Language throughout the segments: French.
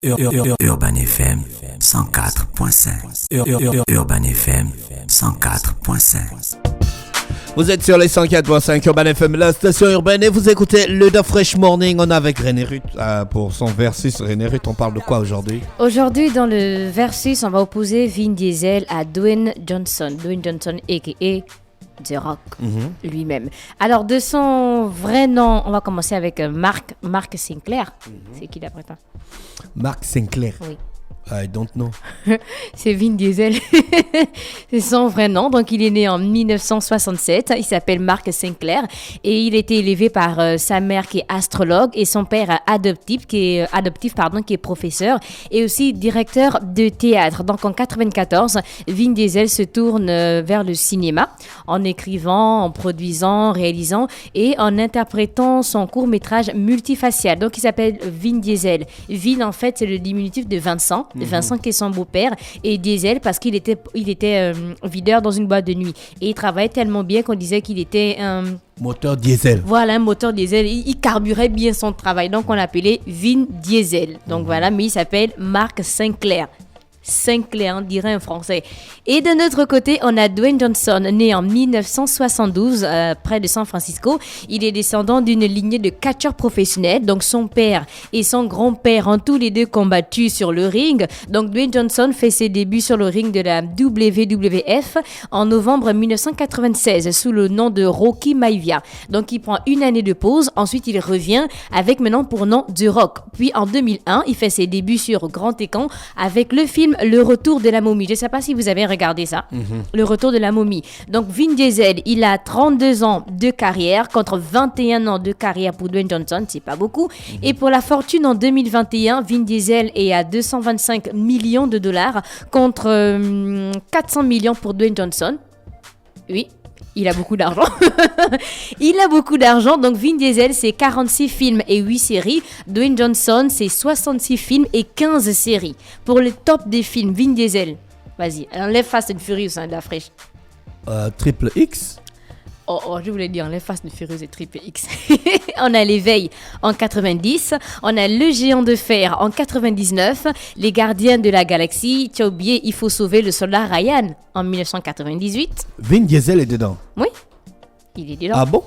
Urban FM 104.5. Urban FM 104.5. Vous êtes sur les 104.5 Urban FM, la station urbaine, et vous écoutez le The Fresh Morning. On est avec René Ruth pour son versus. René Ruth, on parle de quoi aujourd'hui? Aujourd'hui, dans le versus, on va opposer Vin Diesel à Dwayne Johnson. Dwayne Johnson, a.k.a. The Rock, lui-même. Alors, de son vrai nom, on va commencer avec Mark Sinclair. C'est qui d'après toi? Mark Sinclair. Oui. I don't know. C'est Vin Diesel. C'est son vrai nom. Donc, il est né en 1967. Il s'appelle Mark Sinclair. Et il a été élevé par sa mère qui est astrologue et son père adoptif qui est professeur et aussi directeur de théâtre. Donc, en 94, Vin Diesel se tourne vers le cinéma en écrivant, en produisant, en réalisant et en interprétant son court-métrage multifacial. Donc, il s'appelle Vin Diesel. Vin, en fait, c'est le diminutif de Vincent. Vincent qui est son beau-père, et Diesel parce qu'il était videur dans une boîte de nuit. Et il travaillait tellement bien qu'on disait qu'il était un moteur diesel. Voilà, un moteur diesel. Il carburait bien son travail. Donc, on l'appelait Vin Diesel. Donc, voilà, mais il s'appelle Mark Sinclair. Sinclair, on dirait en français. Et de notre côté, on a Dwayne Johnson, né en 1972, près de San Francisco. Il est descendant d'une lignée de catcheurs professionnels. Donc, son père et son grand-père ont tous les deux combattu sur le ring. Donc, Dwayne Johnson fait ses débuts sur le ring de la WWF en novembre 1996 sous le nom de Rocky Maivia. Donc, il prend une année de pause. Ensuite, il revient avec maintenant pour nom The Rock. Puis, en 2001, il fait ses débuts sur grand écran avec le film Le Retour de la momie. Je ne sais pas si vous avez regardé ça. Le Retour de la momie. Donc, Vin Diesel, il a 32 ans de carrière contre 21 ans de carrière pour Dwayne Johnson. C'est pas beaucoup. Et pour la fortune en 2021, Vin Diesel est à 225 millions de dollars contre 400 millions pour Dwayne Johnson. Oui. Il a beaucoup d'argent. Il a beaucoup d'argent. Donc, Vin Diesel, c'est 46 films et 8 séries. Dwayne Johnson, c'est 66 films et 15 séries. Pour le top des films, Vin Diesel, vas-y, enlève Fast and Furious, de la fraîche. Triple X. Oh, je voulais dire, enlève Fast and Furious et Triple X. On a L'éveil en 90. On a Le Géant de Fer en 99. Les Gardiens de la Galaxie. Tu as oublié, Il faut sauver le soldat Ryan en 1998. Vin Diesel est dedans. Oui, il est dedans. Ah bon?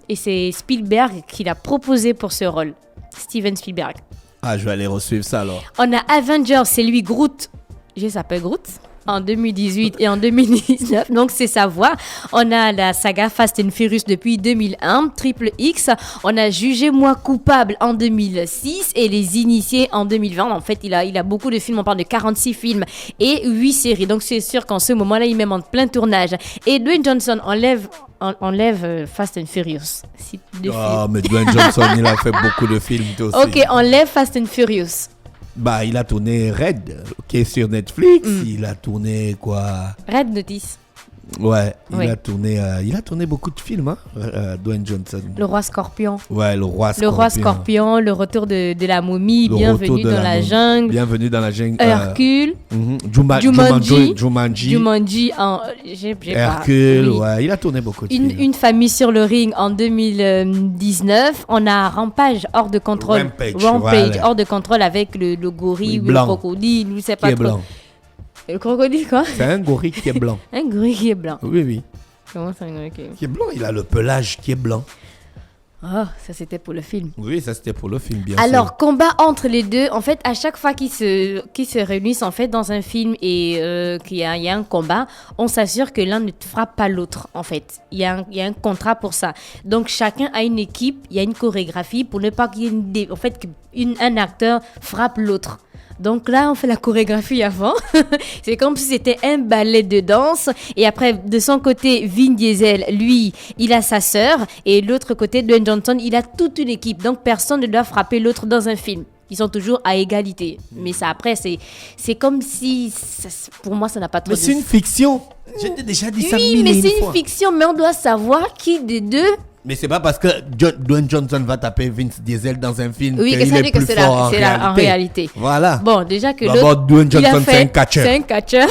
Et c'est Spielberg qui l'a proposé pour ce rôle. Steven Spielberg. Ah, je vais aller resuivre ça alors. On a Avengers, c'est lui Groot. Je s'appelle Groot. En 2018 et en 2019, donc c'est sa voix. On a la saga Fast and Furious depuis 2001, Triple X. On a Jugez-moi coupable en 2006 et Les Initiés en 2020. En fait, il a beaucoup de films, on parle de 46 films et 8 séries. Donc c'est sûr qu'en ce moment-là, il est même en plein tournage. Et Dwayne Johnson enlève Fast and Furious. Mais Dwayne Johnson, il a fait beaucoup de films aussi. Ok, enlève Fast and Furious. Bah, il a tourné Red, qui est sur Netflix. Il a tourné quoi? Red Notice. Ouais, il a tourné beaucoup de films, Dwayne Johnson. Le Roi Scorpion. Ouais, Le Roi Scorpion, Le Retour de la momie, Bienvenue dans la jungle. Bienvenue dans la jungle. Hercule. Jumanji. Hercule, ouais, il a tourné beaucoup de films. Une famille sur le ring en 2019. On a Rampage hors de contrôle. Rampage, hors de contrôle avec le gorille ou le crocodile, je sais pas trop. Blanc. Le crocodile, quoi? C'est un gorille qui est blanc. Un gorille qui est blanc. Oui. Comment ça, un gorille qui est blanc? Il a le pelage qui est blanc. Oh, ça c'était pour le film. Oui, ça c'était pour le film, bien sûr. Alors, combat entre les deux, en fait, à chaque fois qu'ils se réunissent en fait dans un film et qu'il y a un combat, on s'assure que l'un ne frappe pas l'autre, en fait. Il y a un contrat pour ça. Donc, chacun a une équipe, il y a une chorégraphie pour ne pas qu'il y ait un acteur frappe l'autre. Donc là, on fait la chorégraphie avant. C'est comme si c'était un ballet de danse. Et après, de son côté, Vin Diesel, lui, il a sa sœur. Et de l'autre côté, Dwayne Johnson, il a toute une équipe. Donc personne ne doit frapper l'autre dans un film. Ils sont toujours à égalité. Mais ça, après, c'est comme si... pour moi, ça n'a pas trop de... Mais c'est une fiction. Je t'ai déjà dit ça mille fois. Oui, mais c'est une fiction. Mais on doit savoir qui des deux Mais c'est pas parce que Dwayne Johnson va taper Vince Diesel dans un film Oui, que qu'il ça est dit que plus c'est fort en réalité. Voilà. Bon, déjà que D'abord, l'autre, Dwayne il a Johnson, fait- c'est un catcheur. C'est un catcheur.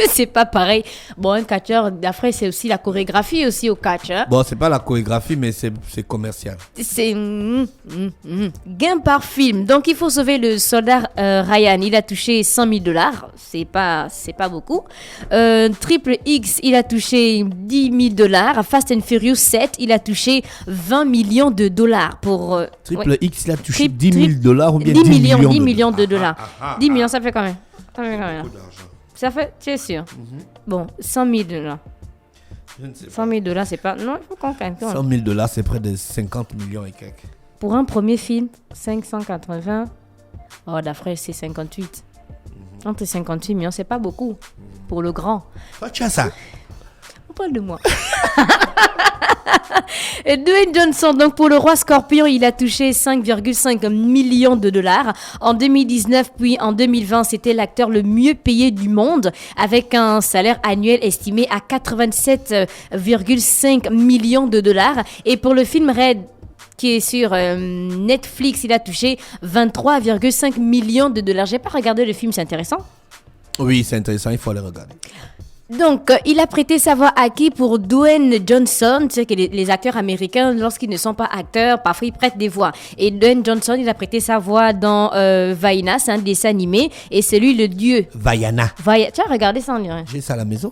C'est pas pareil. Bon, un catcheur, après, c'est aussi la chorégraphie aussi au catch. Hein. Bon, c'est pas la chorégraphie, mais c'est commercial. C'est gain par film. Donc, il faut sauver le soldat Ryan. Il a touché $100,000. C'est pas beaucoup. Triple X, il a touché $10,000. Fast and Furious 7, il a touché $20 millions pour. Triple ouais. X, il a touché Trip- $10,000 ou bien 10 $10 millions, millions 10 millions de dollars. 10 millions, ah. ça fait quand même. Ça fait, tu es sûr? Bon, $100,000. Je ne sais pas. $100,000, c'est pas. Non, il faut qu'on calcule. $100,000, c'est près de 50 millions et quelques. Pour un premier film, 580. Oh, d'après, c'est 58. Entre 58 millions, c'est pas beaucoup. Pour le grand. Toi, tu as ça. On parle de moi. Et Dwayne Johnson, donc pour le roi Scorpion, il a touché 5,5 millions de dollars. En 2019, puis en 2020, c'était l'acteur le mieux payé du monde, avec un salaire annuel estimé à 87,5 millions de dollars. Et pour le film Red, qui est sur Netflix, il a touché 23,5 millions de dollars. J'ai pas regardé le film, c'est intéressant. Oui, c'est intéressant, il faut aller regarder. Donc, il a prêté sa voix à qui pour Dwayne Johnson? Tu sais que les acteurs américains, lorsqu'ils ne sont pas acteurs, parfois ils prêtent des voix. Et Dwayne Johnson, il a prêté sa voix dans Vaiana, c'est un dessin animé, et c'est lui le dieu. Vaiana. Tu as regardé ça en lien? J'ai ça à la maison.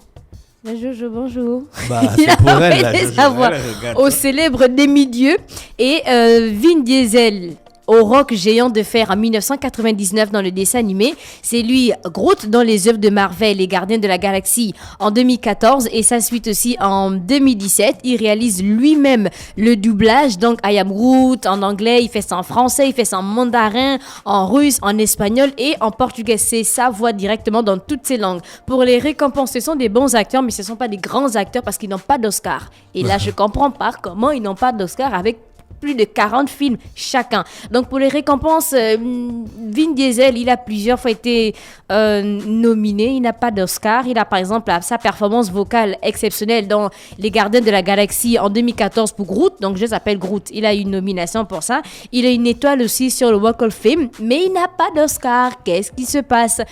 Jojo, bonjour. Bah, Il c'est a pour elle, là. prêté Jojo. sa voix Elle regarde au ça. célèbre demi-dieu. Et Vin Diesel, au roc géant de fer en 1999 dans le dessin animé. C'est lui, Groot, dans les œuvres de Marvel, Les Gardiens de la Galaxie en 2014 et sa suite aussi en 2017. Il réalise lui-même le doublage, donc I Am Groot en anglais, il fait ça en français, il fait ça en mandarin, en russe, en espagnol et en portugais. C'est sa voix directement dans toutes ces langues. Pour les récompenses, ce sont des bons acteurs, mais ce ne sont pas des grands acteurs parce qu'ils n'ont pas d'Oscar. Et là, je comprends pas comment ils n'ont pas d'Oscar avec plus de 40 films chacun. Donc pour les récompenses, Vin Diesel, il a plusieurs fois été nominé. Il n'a pas d'Oscar. Il a par exemple sa performance vocale exceptionnelle dans Les Gardiens de la Galaxie en 2014 pour Groot. Donc je s'appelle Groot. Il a une nomination pour ça. Il a une étoile aussi sur le Walk of Fame, mais il n'a pas d'Oscar. Qu'est-ce qui se passe?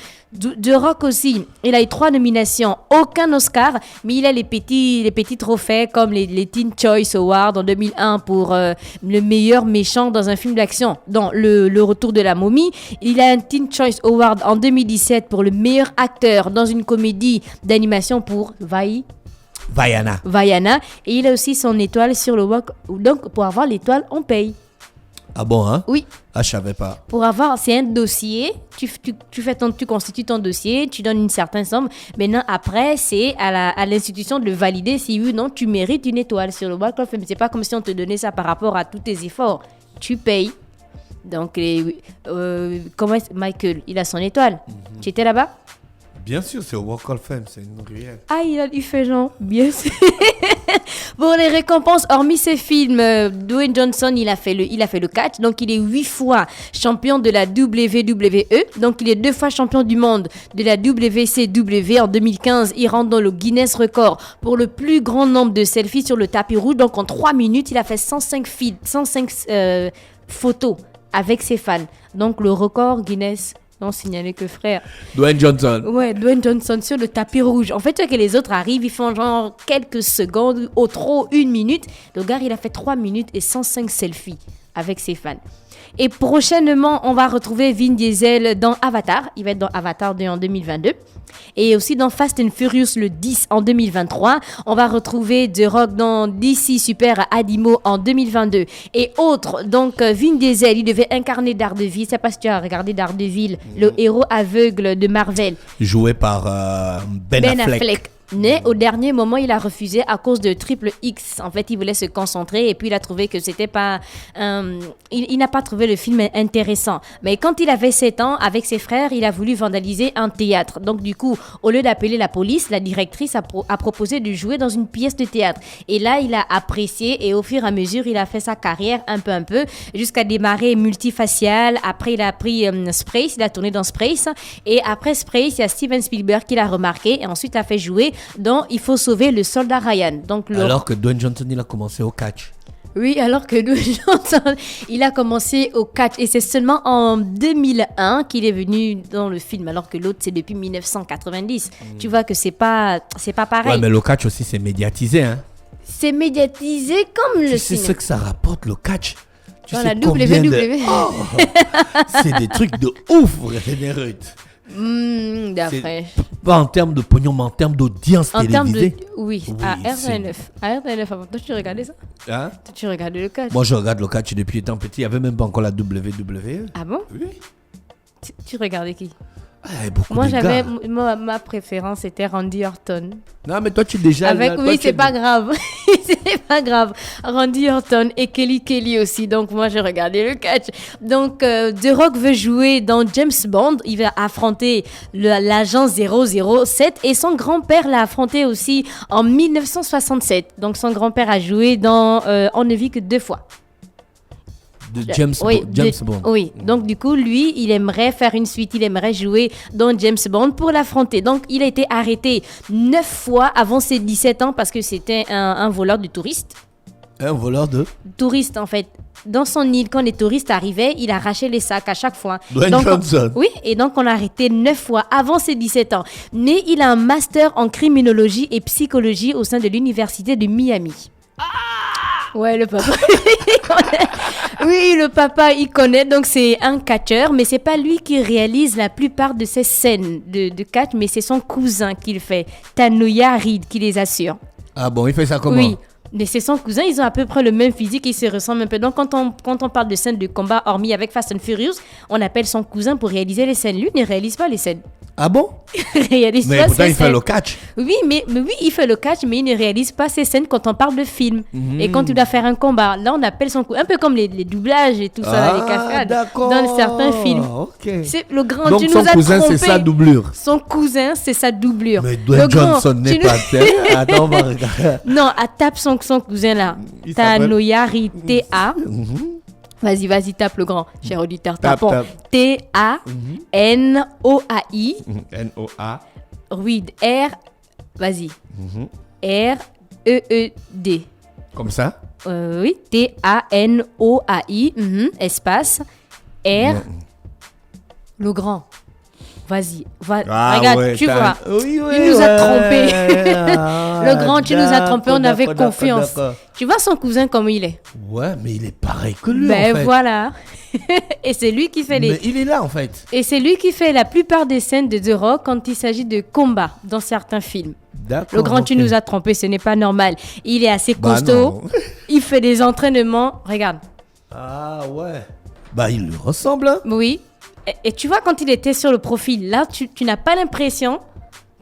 The Rock aussi, il a eu 3 nominations, aucun Oscar, mais il a les petits trophées comme les Teen Choice Awards en 2001 pour le meilleur méchant dans un film d'action. Dans le Retour de la momie, il a un Teen Choice Award en 2017 pour le meilleur acteur dans une comédie d'animation pour Vaiana. Et il a aussi son étoile sur le Walk. Donc pour avoir l'étoile, on paye. Ah bon, hein? Oui. Ah, je savais pas. Pour avoir, c'est un dossier, tu constitues ton dossier, tu donnes une certaine somme. Maintenant, après, c'est à l'institution de le valider si oui ou non tu mérites une étoile sur le Walk of Fame. C'est pas comme si on te donnait ça par rapport à tous tes efforts. Tu payes. Donc, comment Michael, il a son étoile. Tu étais là-bas? Bien sûr, c'est au Walk of Fame, c'est une ruelle. Ah, il fait genre, bien sûr. Pour les récompenses, hormis ces films, Dwayne Johnson, il a fait le catch. Donc, il est 8 fois champion de la WWE. Donc, il est 2 fois champion du monde de la WCW. En 2015, il rentre dans le Guinness Record pour le plus grand nombre de selfies sur le tapis rouge. Donc, en 3 minutes, il a fait 105 photos avec ses fans. Donc, le record Guinness... Non, signaler que frère. Dwayne Johnson. Ouais, Dwayne Johnson sur le tapis rouge. En fait, tu vois que les autres arrivent, ils font genre quelques secondes, au trop 1 minute. Le gars, il a fait 3 minutes et 105 selfies avec ses fans. Et prochainement, on va retrouver Vin Diesel dans Avatar. Il va être dans Avatar 2 en 2022. Et aussi dans Fast and Furious le 10 en 2023. On va retrouver The Rock dans DC Super Adimo en 2022. Et autres, donc Vin Diesel, il devait incarner Daredevil. Je sais pas si tu as regardé Daredevil, le héros aveugle de Marvel. Joué par Ben Affleck. Mais au dernier moment, il a refusé à cause de Triple X. En fait, il voulait se concentrer et puis il a trouvé que c'était pas... il n'a pas trouvé le film intéressant. Mais quand il avait 7 ans, avec ses frères, il a voulu vandaliser un théâtre. Donc du coup, au lieu d'appeler la police, la directrice a proposé de jouer dans une pièce de théâtre. Et là, il a apprécié et au fur et à mesure, il a fait sa carrière un peu, jusqu'à démarrer Multifacial. Après, il a pris Sprace, il a tourné dans Sprace. Et après Sprace, il y a Steven Spielberg qui l'a remarqué et ensuite a fait jouer dans Il faut sauver le soldat Ryan. Donc, Alors que Dwayne Johnson, il a commencé au catch. Oui, alors que Dwayne Johnson, il a commencé au catch et c'est seulement en 2001 qu'il est venu dans le film, alors que l'autre c'est depuis 1990. Tu vois que c'est pas pareil. Ouais, mais le catch aussi c'est médiatisé, hein. C'est médiatisé comme le Tu sais cinéma. ce que ça rapporte le catch? Tu Dans sais la combien WWE. Oh, c'est des trucs de ouf, René Ruth. D'après. Pas en termes de pognon, mais en termes d'audience En termes de. télévisée. Oui, Oui, à c'est- RTL9. À RTL9, avant toi, tu regardais ça? Hein? Toi, tu regardais le catch? Moi, je regarde le catch depuis étant petit. Il n'y avait même pas encore la WWE. Ah bon? Oui. Tu regardais qui? Ah, beaucoup Moi, de j'avais. gars. Ma préférence, c'était Randy Orton. Non, mais toi, tu es déjà... Avec, toi, oui, tu c'est es- pas grave. C'est pas grave. Randy Orton et Kelly aussi. Donc, moi, j'ai regardé le catch. Donc, The Rock veut jouer dans James Bond. Il va affronter l'agent 007. Et son grand-père l'a affronté aussi en 1967. Donc, son grand-père a joué dans On ne vit que 2 fois. De James, Oui, James de- Bond. Oui, donc du coup, lui, il aimerait faire une suite, il aimerait jouer dans James Bond pour l'affronter. Donc, il a été arrêté 9 fois avant ses 17 ans parce que c'était un voleur de touristes. Un voleur de... Touristes, en fait. Dans son île, quand les touristes arrivaient, il arrachait les sacs à chaque fois. Dwayne Donc, Johnson. Oui, et donc on l'a arrêté 9 fois avant ses 17 ans. Mais il a un master en criminologie et psychologie au sein de l'université de Miami. Ouais, le papa. il connaît. Oui, le papa, il connaît. Donc, c'est un catcheur, mais c'est pas lui qui réalise la plupart de ces scènes de catch, mais c'est son cousin qui le fait. Tanoya Reed qui les assure. Ah bon, il fait ça comment? Oui. Mais c'est son cousin, ils ont à peu près le même physique, ils se ressemblent un peu. Donc, quand on parle de scènes de combat, hormis avec Fast and Furious, on appelle son cousin pour réaliser les scènes. Lui ne réalise pas les scènes. Ah bon? Il réalise Mais pas pourtant, ces il fait scènes. le catch. Oui, mais oui, il fait le catch, mais il ne réalise pas ces scènes quand on parle de film. Et quand il doit faire un combat, là, on appelle son cousin. Un peu comme les doublages et tout ça, là, les cascades. d'accord. Dans certains films. Ok. C'est le grand, Donc, tu son nous as cousin, trompé. c'est sa doublure. Son cousin, c'est sa doublure. Mais Le Dwayne grand, Johnson n'est tu nous- pas sérieux. Attends, on va regarder. Non, tape son cousin là. Il s'appelle- Tanoyari, T-A. Vas-y, tape le grand, cher auditeur. Tape, Tapons. tape. T-A-N-O-A-I. N-O-A. Reed. R. Vas-y. R-E-E-D. Comme ça? Oui. T-A-N-O-A-I. Espace. R. Le grand. Vas-y. Regarde, ouais, tu vois. Oui, oui, Il nous a trompés. Le Le grand, tu nous as trompés, on avait confiance. Tu vois son cousin comme il est. Ouais, mais il est pareil que lui, Ben en fait. voilà. Et c'est lui qui fait Mais il est là, en fait. Et c'est lui qui fait la plupart des scènes de The Rock quand il s'agit de combat dans certains films. D'accord. Le grand, ok. tu nous as trompé, ce n'est pas normal. Il est assez Bah costaud. non. Il fait des entraînements. Regarde. Ah ouais. Bah, il lui ressemble, hein. Oui. Et tu vois, quand il était sur le profil, là, tu n'as pas l'impression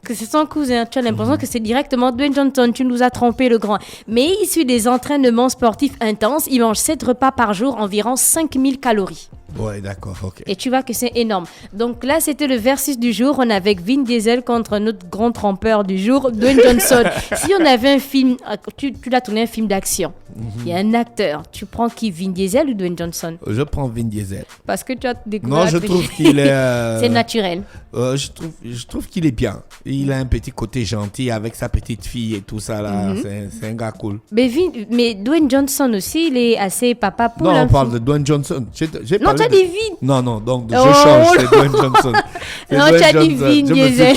que c'est son cousin. Tu as l'impression que c'est directement Dwayne Johnson. Tu nous as trompé, le grand. Mais il suit des entraînements sportifs intenses. Il mange 7 repas par jour, environ 5000 calories. Ouais, d'accord, ok. Et tu vois que c'est énorme. Donc là, c'était le versus du jour. On est avec Vin Diesel contre notre grand trompeur du jour, Dwayne Johnson. Si on avait un film, tu l'as tourné un film d'action. Il y a un acteur. Tu prends qui, Vin Diesel ou Dwayne Johnson? Je prends Vin Diesel. Parce que tu as découvert. Non, je trouve qu'il est... C'est naturel. je trouve qu'il est bien. Il a un petit côté gentil avec sa petite fille et tout ça, là. C'est un gars cool. Mais Dwayne Johnson aussi, il est assez papa pour Non, la on parle de Dwayne Johnson. Non, tu as dit Vin. Non, donc je Oh, change, oh, c'est Dwayne Johnson. C'est Non, Dwayne tu as dit Johnson. Vin Je me Diesel.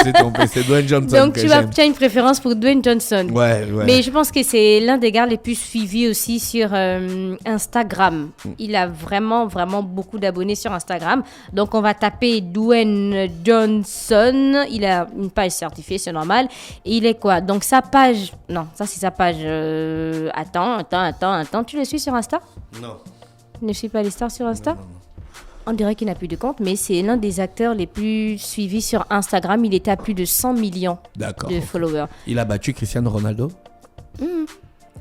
suis trompé, c'est Dwayne Johnson Donc que tu j'aime. as une préférence pour Dwayne Johnson. Ouais. Mais je pense que c'est l'un des gars les plus suivis aussi sur Instagram. Il a vraiment beaucoup d'abonnés sur Instagram. Donc on va taper Dwayne Johnson. Il a une page certifiée, c'est normal. Et il est quoi? Donc sa page... Non, ça c'est sa page... Attends. Tu le suis sur Insta? Non. Tu ne suis pas les stars sur Insta? On dirait qu'il n'a plus de compte, mais c'est l'un des acteurs les plus suivis sur Instagram. Il était à plus de 100 millions D'accord. de followers. Il a battu Cristiano Ronaldo.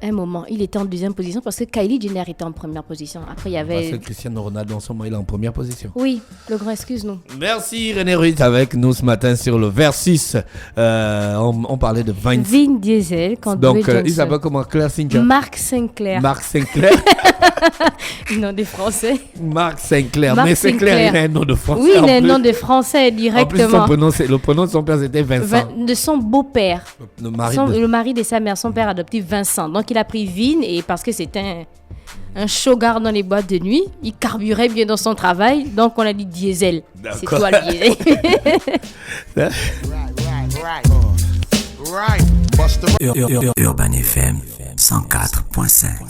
Un moment, il était en deuxième position parce que Kylie Jenner était en première position. Après, il y Parce que avait... Cristiano Ronaldo, en ce moment, il est en première position. Oui, le grand excuse-nous. Merci René Ruiz avec nous ce matin sur le Versus. On parlait de Vin Diesel contre Donc, Dwayne il Johnson. s'appelle comment? Claire Sinclair. Mark Sinclair. Marc Sinclair. nom des Français. Marc Sinclair. Marc Mais Sinclair, Sinclair. il a un nom de Français. Oui, il en a un plus. nom de Français En plus, directement. le prénom de son père, c'était Vincent. De son beau-père. Le mari Le mari de sa mère, son père adoptif Vincent. Donc il a pris Vin et parce que c'était un showgard dans les boîtes de nuit, il carburait bien dans son travail, donc on a dit Diesel. C'est D'accord. toi le Diesel. Urban FM 104.5.